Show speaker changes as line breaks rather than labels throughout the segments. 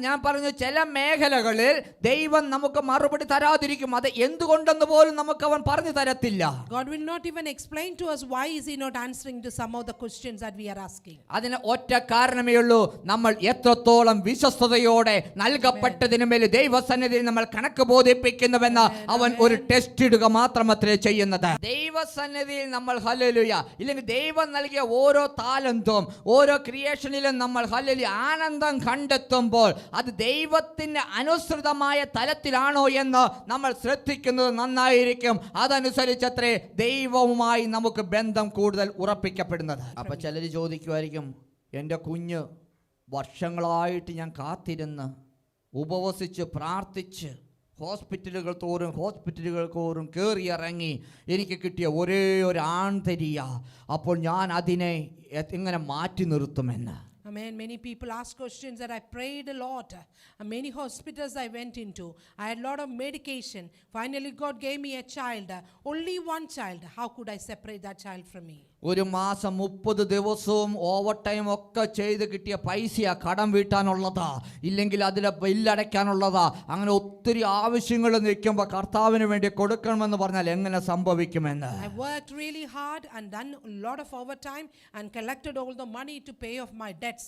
ഞാൻ പറഞ്ഞു ചില മേഖലകളിൽ ദൈവം നമുക്ക് മറുപടി തരാതിരിക്കും. അത് എന്തുകൊണ്ടെന്ന് പോലും നമുക്ക് അവൻ പറഞ്ഞു തരത്തില്ല.
God will not even explain to us why is he not answering to some of the questions that we are asking.
അതിന് ഒറ്റ കാരണമേ ഉള്ളൂ, നമ്മൾ എത്രത്തോളം വിശ്വസ്തയോടെ നൽകപ്പെട്ടതിനു മേൽ ദൈവസന്നിധിയിൽ നമ്മൾ കണക്ക് ബോധിപ്പിക്കുന്നുവെന്ന് അവൻ ഒരു ടെസ്റ്റ് ഇടുക മാത്രമത്രേ ചെയ്യുന്നത്. ദൈവസന്നിധിയിൽ നമ്മൾ ഹല്ലേലൂയ, ഇല്ലെങ്കിൽ ദൈവം നൽകിയ ഓരോ താലന്തും ഓരോ ക്രിയേഷനിലും നമ്മൾ ഹല്ലേലൂയ ആനന്ദം കണ്ടെത്തുമ്പോൾ അത് ദൈവത്തിന് അനുസൃതമായ തലത്തിലാണോ എന്ന് നമ്മൾ ശ്രദ്ധിക്കുന്നത് നന്നായിരിക്കും. അതനുസരിച്ചത്രേ ദൈവവുമായി നമുക്ക് ബന്ധം കൂടുതൽ ഉറപ്പിക്കപ്പെടുന്നത്. അപ്പൊ ചിലർ ചോദിക്കുമായിരിക്കും, എൻ്റെ കുഞ്ഞ് വർഷങ്ങളായിട്ട് ഞാൻ കാത്തിരുന്ന് ഉപവസിച്ച് പ്രാർത്ഥിച്ച് ഹോസ്പിറ്റലുകൾ തോറും കയറിയിറങ്ങി എനിക്ക് കിട്ടിയ ഒരേ ഒരു ആൺതരിയ, അപ്പോൾ ഞാൻ അതിനെ എങ്ങനെ മാറ്റി നിർത്തുമെന്ന്.
Amen. Many people ask questions that I prayed a lot. Many hospitals I went into. I had a lot of medication. Finally God gave me a child. Only one child. How could I separate that child from me?
ഒരു മാസം 30 ദിവസവും over time ഒക്കെ ചെയ്ത് കിട്ടിയ പൈസയാ കടം വീട്ടാനുള്ളതാ, ഇല്ലെങ്കിൽ അതിലെ ബില്ലടയ്ക്കാനുള്ളതാ. അങ്ങനെ ഒത്തിരി ആവശ്യങ്ങൾ നിൽക്കുമ്പോൾ കർത്താവിന് വേണ്ടി കൊടുക്കണമെന്ന് പറഞ്ഞാൽ എങ്ങനെ സംഭവിക്കുമെന്ന്.
I worked really hard and done a lot of overtime and collected all the money to pay off my debts.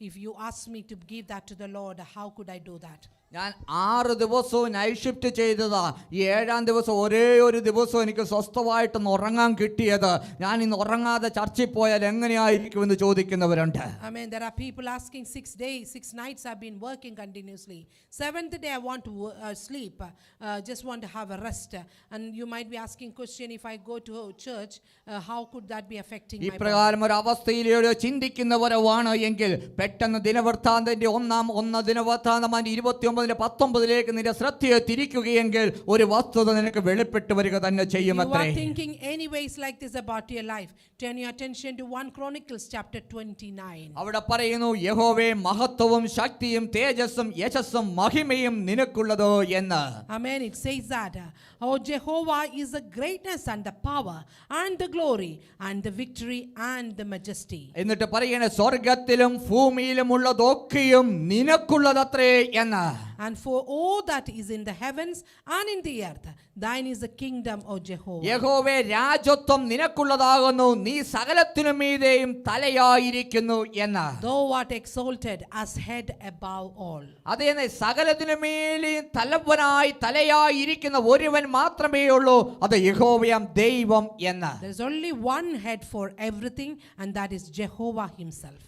If you ask me to give that to the Lord, how could I do that?
ഞാൻ 6 ദിവസവും night shift ചെയ്തതാ. ഈ 7-ാം ദിവസം ഒരേ ഒരു ദിവസം എനിക്ക് സ്വസ്ഥമായിട്ടൊന്ന് ഉറങ്ങാൻ കിട്ടിയത്. ഞാൻ ഇന്ന് ഉറങ്ങാതെ ചർച്ചിൽ പോയാൽ എങ്ങനെയായിരിക്കുമെന്ന് ചോദിക്കുന്നവരുണ്ട്.
Amen. There are people asking 6 days, 6 nights I've been working continuously. 7th day I want to sleep, just want to have a rest. And you might be asking question, if I go to church, how could that be affecting my body?
ഇപ്രകാരം ഒരു അവസ്ഥയിലൂടെ ചിന്തിക്കുന്നവരാണ് എങ്കിൽ പെട്ടെന്ന് ദിനവൃത്താന്തത്തിന്റെ 1 ദിനവൃത്താന്തം 29-19 നിന്റെ ശ്രദ്ധയെ തിരിക്കുകയെങ്കിൽ ഒരു വസ്തുത നിനക്ക് വെളിപ്പെട്ട് വരിക തന്നെ ചെയ്യുമത്രേ.
You are thinking anyways like this about your life. Turn your attention to 1 Chronicles chapter 29.
അവിടെ പറയുന്നു, യഹോവേ മഹത്വവും ശക്തിയും തേജസ്സും യശസ്സും മഹിമയും നിനക്കുള്ളതോ എന്ന്.
Amen. It says that, oh Jehovah is the greatness and the power and the glory and the victory and the majesty.
എന്നിട്ട് പറയണ സ്വർഗത്തിലും ഭൂമിയിലുമുള്ളതൊക്കെയും നിനക്കുള്ളതത്രേ എന്ന്.
And for all that is in the heavens and in the earth, thine is the kingdom, O Jehovah.
യഹോവേ രാജത്വം നിനക്കുള്ളതാകുന്നു, നീ സകലത്തിനും മീതെയും തലയായിരിക്കുന്നു എന്ന്.
Thou art exalted as head above all.
അതേ, സകലത്തിനും മേലെയും തലയായിരിക്കുന്ന ഒരുവൻ മാത്രമേ ഉള്ളൂ, അത് യഹോവയാം ദൈവം എന്ന്.
There is only one head for everything, and that is Jehovah himself.